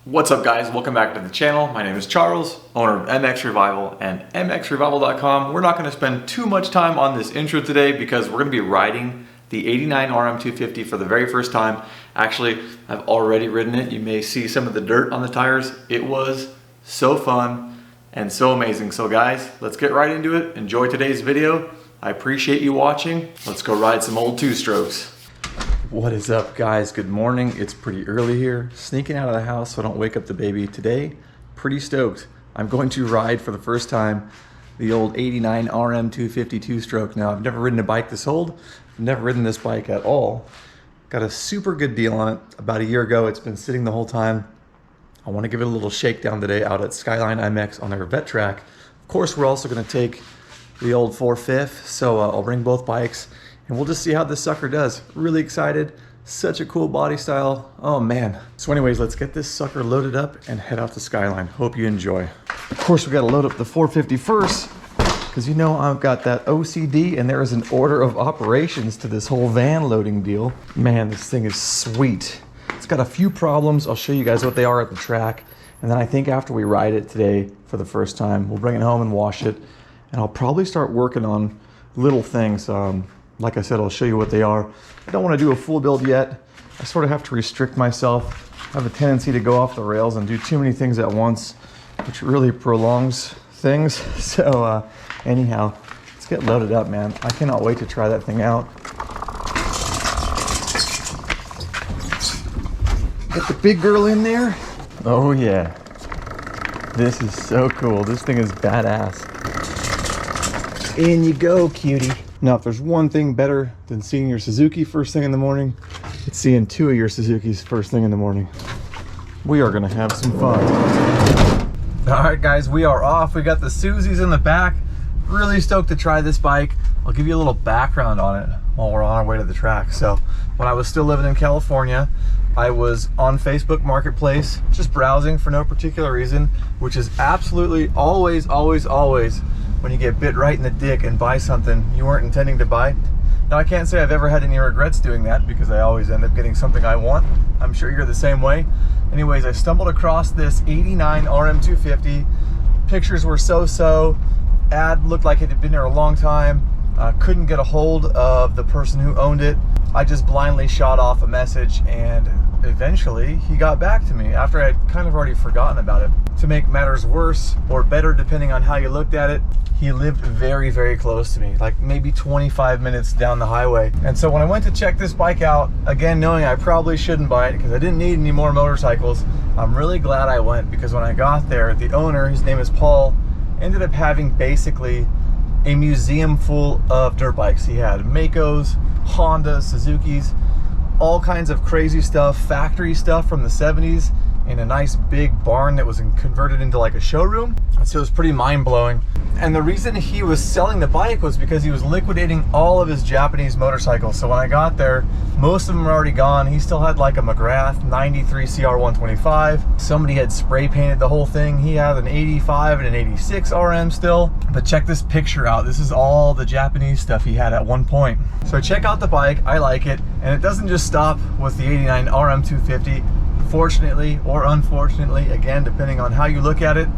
What's up guys, welcome back to the channel. My name is Charles, owner of mXrevival and mXrevival.com. We're not going to spend too much time on this intro today because we're going to be riding the 89 RM250 for the very first time. Actually, I've already ridden it. You may see some of the dirt on the tires. It was so fun and so amazing. So guys, let's get right into it. Enjoy today's video. I appreciate you watching. Let's go ride some old two-strokes. What is up guys? Good morning. It's pretty early here. Sneaking out of the house so I don't wake up the baby. Today, pretty stoked. I'm going to ride for the first time the old 89 RM250 two-stroke. Now, I've never ridden a bike this old. I've never ridden this bike at all. Got a super good deal on it about a year ago. It's been sitting the whole time. I want to give it a little shakedown today out at Skyline MX on their vet track. Of course, we're also going to take the old 450, so I'll bring both bikes. And we'll just see how this sucker does. Really excited. Such a cool body style. Oh man. So anyways, let's get this sucker loaded up and head out to Skyline. Hope you enjoy. Of course, we got to load up the 450 first because you know I've got that OCD and there is an order of operations to this whole van loading deal. Man, this thing is sweet. It's got a few problems. I'll show you guys what they are at the track. And then I think after we ride it today for the first time, we'll bring it home and wash it. And I'll probably start working on little things. Like I said, I'll show you what they are. I don't want to do a full build yet. I sort of have to restrict myself. I have a tendency to go off the rails and do too many things at once, which really prolongs things. So anyhow, let's get loaded up, man. I cannot wait to try that thing out. Get the big girl in there. Oh yeah. This is so cool. This thing is badass. In you go, cutie. Now, if there's one thing better than seeing your Suzuki first thing in the morning, it's seeing two of your Suzukis first thing in the morning. We are gonna have some fun. All right, guys, we are off. We got the Suzis in the back. Really stoked to try this bike. I'll give you a little background on it while we're on our way to the track. So, when I was still living in California, I was on Facebook Marketplace, just browsing for no particular reason, which is absolutely always when you get bit right in the dick and buy something you weren't intending to buy. Now, I can't say I've ever had any regrets doing that because I always end up getting something I want. I'm sure you're the same way. Anyways, I stumbled across this 89 RM250. Pictures were so-so. Ad looked like it had been there a long time. Couldn't get a hold of the person who owned it. I just blindly shot off a message and eventually he got back to me after I'd kind of already forgotten about it. To make matters worse or better depending on how you looked at it, he lived very close to me, like maybe 25 minutes down the highway. And so when I went to check this bike out, again knowing I probably shouldn't buy it because I didn't need any more motorcycles, I'm really glad I went because when I got there, the owner, his name is Paul, ended up having basically a museum full of dirt bikes. He had Makos, Hondas, Suzukis, all kinds of crazy stuff, factory stuff from the 70s in a nice big barn that was converted into like a showroom. So it was pretty mind-blowing. And the reason he was selling the bike was because he was liquidating all of his Japanese motorcycles. So when I got there, most of them were already gone. He still had like a McGrath 93 CR125. Somebody had spray painted the whole thing. He had an 85 and an 86 RM still. But check this picture out. This is all the Japanese stuff he had at one point. So check out the bike. I like it. And it doesn't just stop with the 89 RM250. Fortunately or unfortunately, again, depending on how you look at it,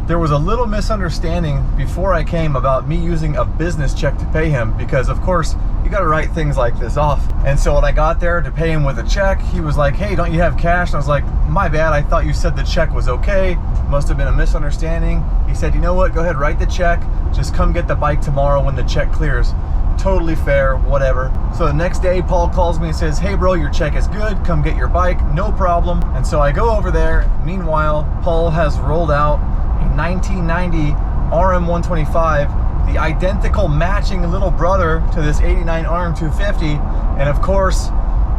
there was a little misunderstanding before I came about me using a business check to pay him because, of course, you got to write things like this off. And so when I got there to pay him with a check, he was like, hey, don't you have cash? And I was like, my bad, I thought you said the check was okay. Must have been a misunderstanding. He said, you know what, go ahead, write the check. Just come get the bike tomorrow when the check clears. Totally fair, whatever. So the next day, Paul calls me and says, hey bro, your check is good, come get your bike, no problem. And so I go over there. Meanwhile, Paul has rolled out a 1990 RM125, the identical matching little brother to this 89 RM250. And of course,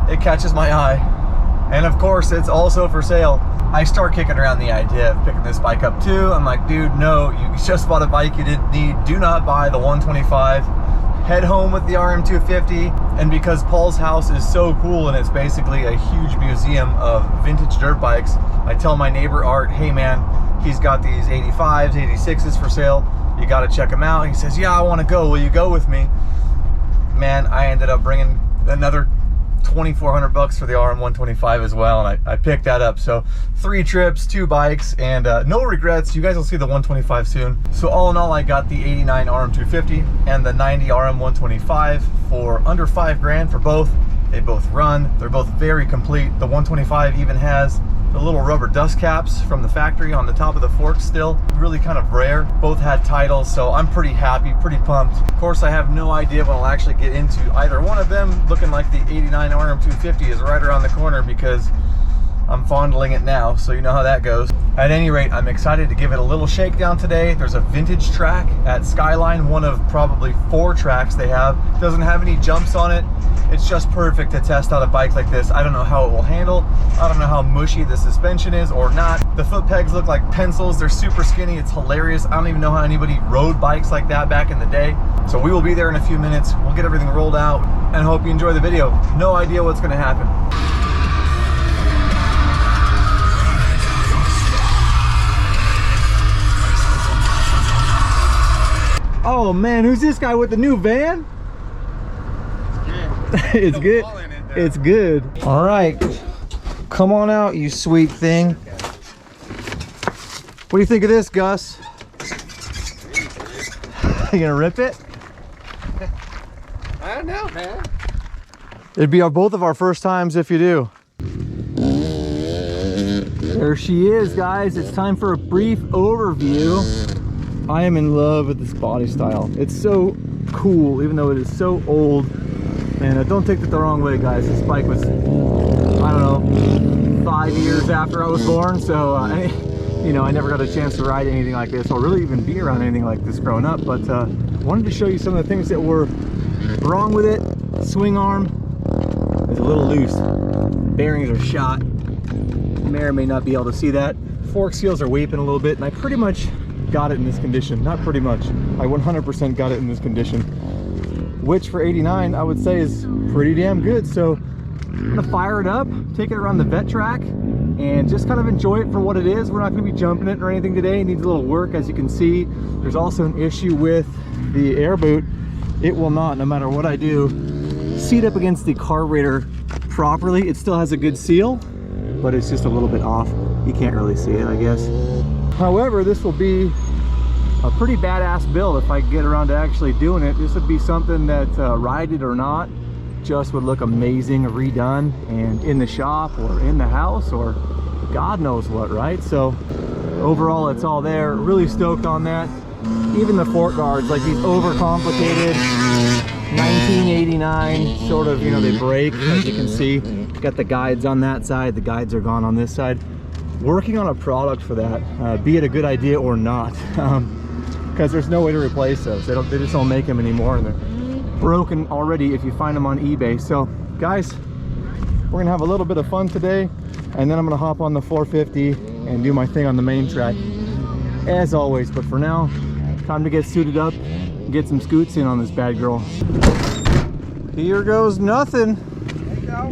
it catches my eye. And of course, it's also for sale. I start kicking around the idea of picking this bike up too. I'm like, dude, no, you just bought a bike you didn't need. Do not buy the 125. Head home with the RM250. And because Paul's house is so cool and it's basically a huge museum of vintage dirt bikes, I tell my neighbor Art, hey man, he's got these 85s, 86s for sale. You got to check them out. He says, yeah, I want to go. Will you go with me? Man, I ended up bringing another $2,400 for the RM125 as well, and I picked that up. So 3 trips, 2 bikes, and no regrets. You guys will see the 125 soon. So all in all, I got the 89 RM250 and the 90 RM125 for under 5 grand for both. They both run, they're both very complete. The 125 even has the little rubber dust caps from the factory on the top of the fork still. Really kind of rare. Both had titles, so I'm pretty happy, pretty pumped. Of course, I have no idea when I'll actually get into either one of them. Looking like the 89 RM250 is right around the corner because I'm fondling it now, so you know how that goes. At any rate, I'm excited to give it a little shakedown today. There's a vintage track at Skyline, one of probably 4 tracks they have. Doesn't have any jumps on it. It's just perfect to test out a bike like this. I don't know how it will handle. I don't know how mushy the suspension is or not. The foot pegs look like pencils. They're super skinny. It's hilarious. I don't even know how anybody rode bikes like that back in the day. So we will be there in a few minutes. We'll get everything rolled out and hope you enjoy the video. No idea what's going to happen. Oh man, who's this guy with the new van? It's good. It's good. All right, come on out, you sweet thing. What do you think of this, Gus? You gonna rip it? I don't know, man. It'd be both of our first times if you do. There she is, guys. It's time for a brief overview. I am in love with this body style. It's so cool, even though it is so old. And don't take that the wrong way, guys. This bike was, I don't know, 5 years after I was born. So, you know, I never got a chance to ride anything like this or really even be around anything like this growing up. But I wanted to show you some of the things that were wrong with it. Swing arm is a little loose. Bearings are shot. You may or may not be able to see that. Fork seals are weeping a little bit, and I pretty much got it in this condition. Not pretty much. I 100% got it in this condition, which for 89 I would say is pretty damn good. So I'm gonna fire it up, take it around the vet track, and just kind of enjoy it for what it is. We're not gonna be jumping it or anything today. It needs a little work, as you can see. There's also an issue with the air boot. It will not, no matter what I do, seat up against the carburetor properly. It still has a good seal, but it's just a little bit off. You can't really see it, I guess. However, this will be a pretty badass build if I get around to actually doing it. This would be something that, ride it or not, just would look amazing redone and in the shop or in the house or God knows what, right? So overall, it's all there. Really stoked on that. Even the fork guards, like these overcomplicated 1989 sort of, you know, they break, as you can see. Got the guides on that side. The guides are gone on this side. Working on a product for that, be it a good idea or not, because there's no way to replace those. They just don't make them anymore, and they're broken already if you find them on eBay. So guys, we're gonna have a little bit of fun today, and then I'm gonna hop on the 450 and do my thing on the main track as always. But for now, time to get suited up and get some scoots in on this bad girl. Here goes nothing. There you go.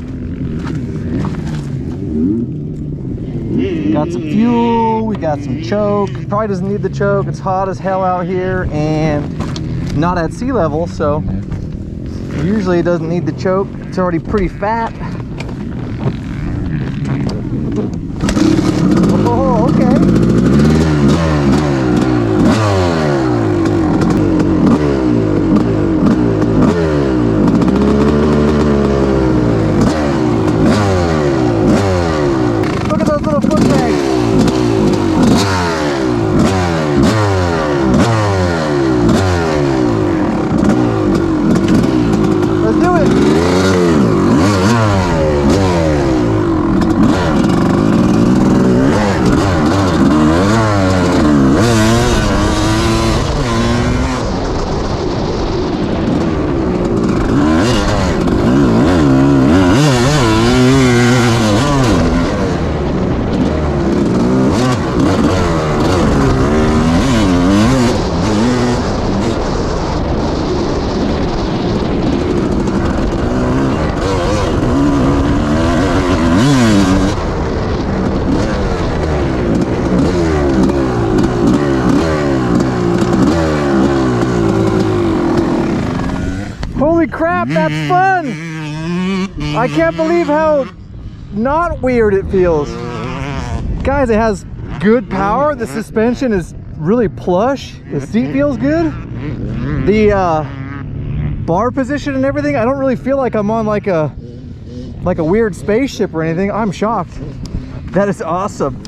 Got some fuel, we got some choke. Probably doesn't need the choke. It's hot as hell out here and not at sea level, so usually it doesn't need the choke. It's already pretty fat. Oh, okay. Holy crap, that's fun! I can't believe how not weird it feels. Guys, it has good power. The suspension is really plush. The seat feels good. The bar position and everything, I don't really feel like I'm on like a weird spaceship or anything. I'm shocked. That is awesome.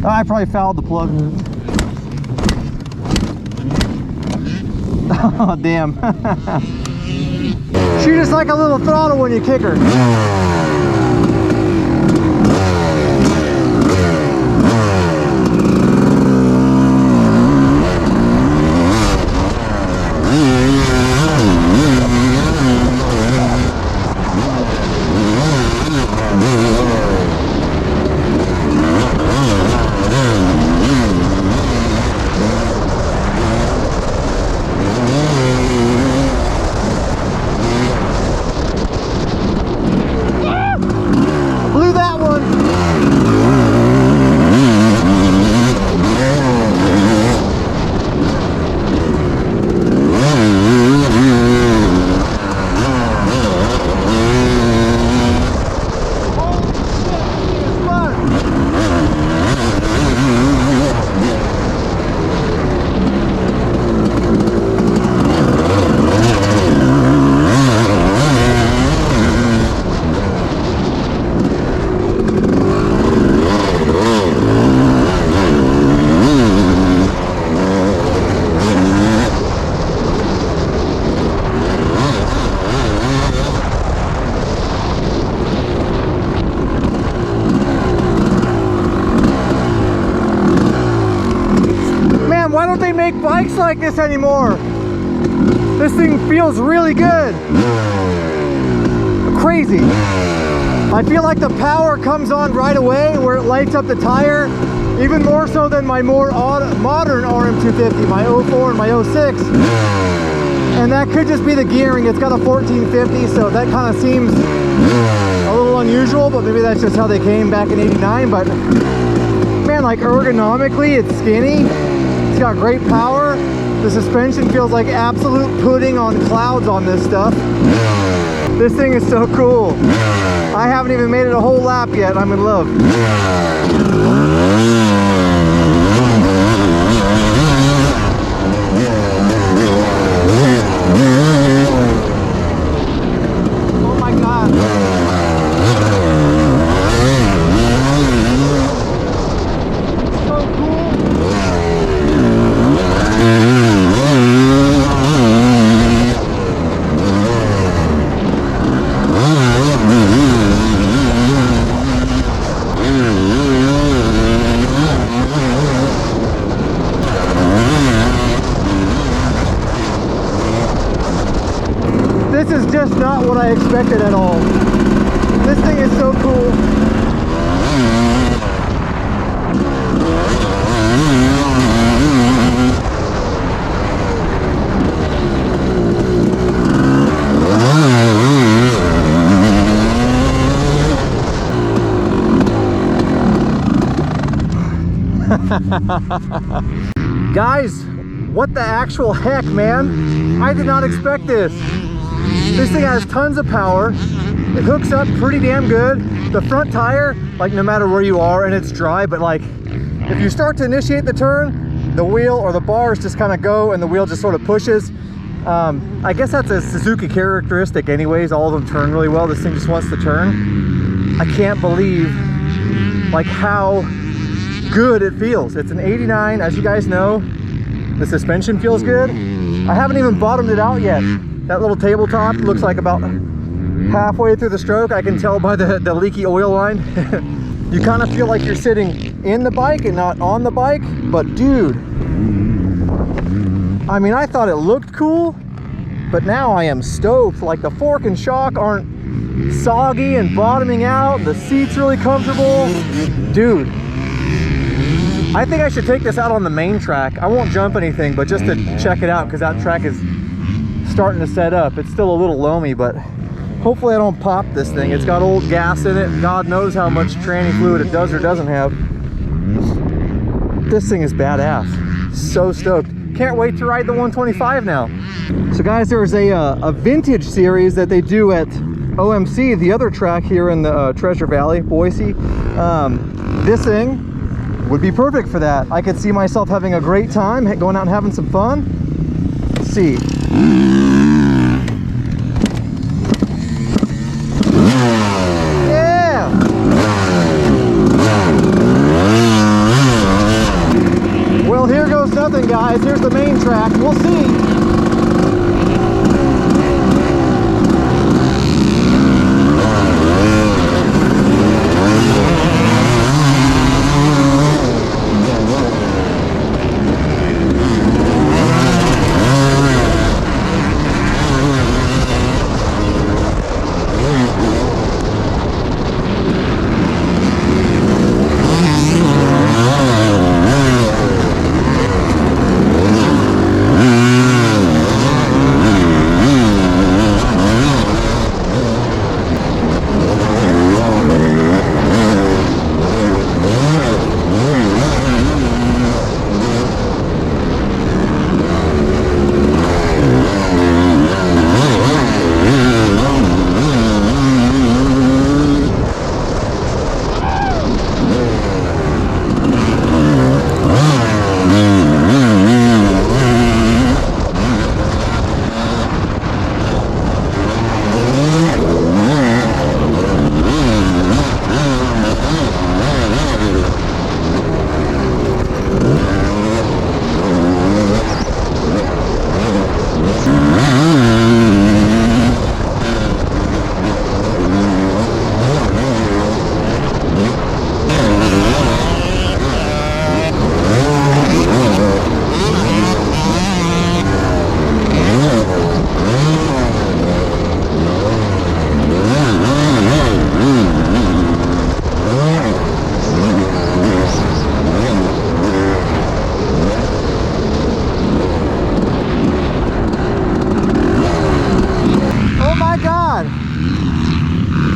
I probably fouled the plug. Oh, damn. She just like a little throttle when you kick her. Why don't they make bikes like this anymore? This thing feels really good. Crazy. I feel like the power comes on right away where it lights up the tire, even more so than my more modern RM250, my 04 and my 06. And that could just be the gearing. It's got a 1450, so that kind of seems a little unusual, but maybe that's just how they came back in '89. But man, like ergonomically, it's skinny. It's got great power. The suspension feels like absolute pudding on clouds on this stuff. This thing is so cool. I haven't even made it a whole lap yet. I'm in love. Oh my God. This is just not what I expected at all. This thing is so cool. Guys, what the actual heck, man? I did not expect this. This thing has tons of power. It hooks up pretty damn good. The front tire, like no matter where you are and it's dry, but like if you start to initiate the turn, the wheel or the bars just kind of go and the wheel just sort of pushes. I guess that's a Suzuki characteristic anyways. All of them turn really well. This thing just wants to turn. I can't believe like how good it feels. It's an '89, as you guys know. The suspension feels good. I haven't even bottomed it out yet. That little tabletop looks like about halfway through the stroke. I can tell by the leaky oil line. You kind of feel like you're sitting in the bike and not on the bike, but dude, I mean, I thought it looked cool, but now I am stoked. Like the fork and shock aren't soggy and bottoming out. The seat's really comfortable. Dude, I think I should take this out on the main track. I won't jump anything, but just to check it out, because that track is starting to set up. It's still a little loamy, but hopefully I don't pop this thing. It's got old gas in it. God knows how much tranny fluid it does or doesn't have. This thing is badass. So stoked. Can't wait to ride the 125 now. So guys, there's a vintage series that they do at OMC, the other track here in the Treasure Valley, Boise. This thing would be perfect for that. I could see myself having a great time, going out and having some fun. Let's see. Yeah! Well, here goes nothing, guys. Here's the main track. We'll see.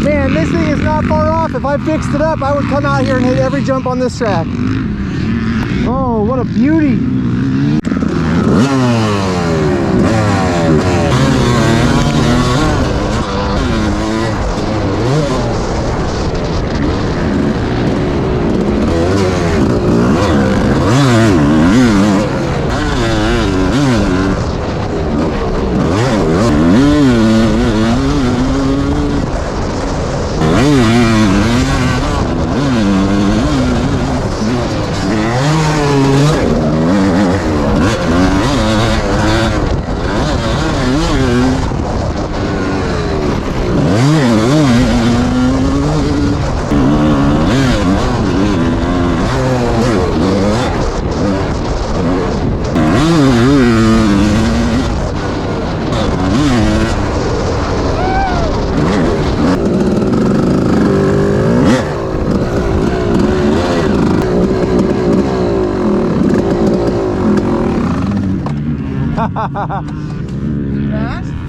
Man, this thing is not far off. If I fixed it up, I would come out here and hit every jump on this track. Oh, what a beauty.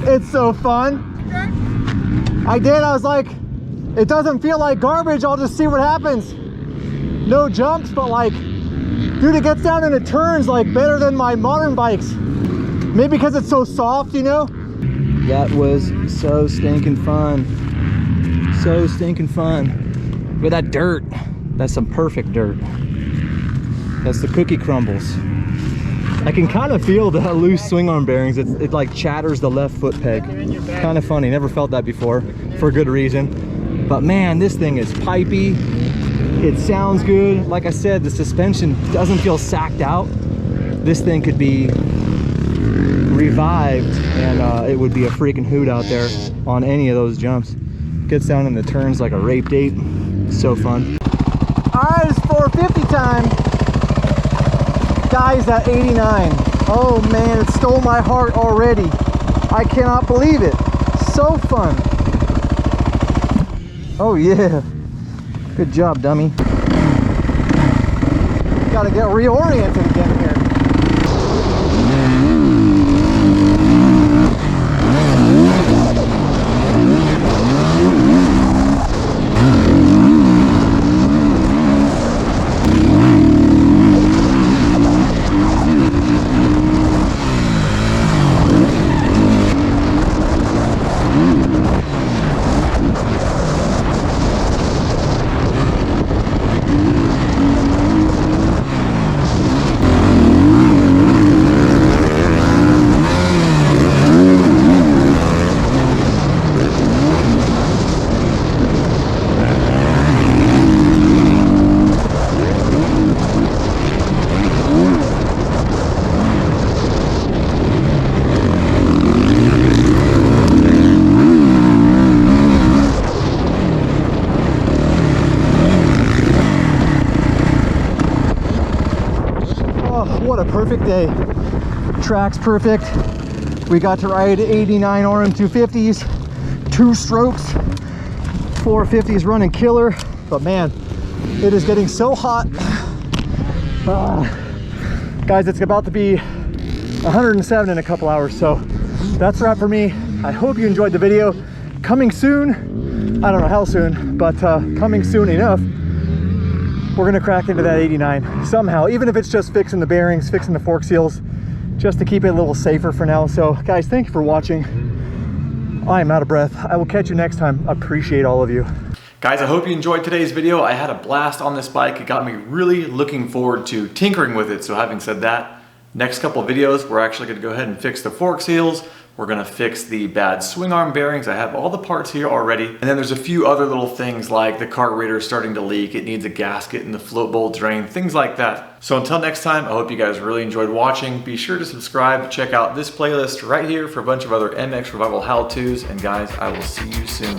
It's so fun. I did. I was like, it doesn't feel like garbage. I'll just see what happens. No jumps, but like, dude, it gets down and it turns like better than my modern bikes. Maybe because it's so soft, you know? That was so stinking fun. So stinking fun. With that dirt, that's some perfect dirt. That's the cookie crumbles. I can kind of feel the loose swing arm bearings. It like chatters the left foot peg. Kind of funny, never felt that before, for good reason. But man, this thing is pipey. It sounds good. Like I said, the suspension doesn't feel sacked out. This thing could be revived and it would be a freaking hoot out there on any of those jumps. Gets down in the turns like a raped ape. So fun. All right, it's 450 time. Guys at 89. Oh man, it stole my heart already. I cannot believe it. So fun. Oh yeah. Good job, dummy. Gotta get reoriented again here. what a perfect day. Track's perfect. We got to ride 89 RM250s, 2 strokes, 450s running killer. But man, it is getting so hot. Guys, it's about to be 107 in a couple hours, so that's a wrap for me. I hope you enjoyed the video. Coming soon, I don't know how soon, but coming soon enough, we're gonna crack into that 89 somehow, even if it's just fixing the bearings, fixing the fork seals, just to keep it a little safer for now. So guys, thank you for watching. I am out of breath. I will catch you next time. Appreciate all of you. Guys, I hope you enjoyed today's video. I had a blast on this bike. It got me really looking forward to tinkering with it. So having said that, next couple of videos, we're actually gonna go ahead and fix the fork seals. We're gonna fix the bad swing arm bearings. I have all the parts here already. And then there's a few other little things like the carburetor is starting to leak. It needs a gasket and the float bowl drain, things like that. So until next time, I hope you guys really enjoyed watching. Be sure to subscribe, check out this playlist right here for a bunch of other MX Revival how-tos. And guys, I will see you soon.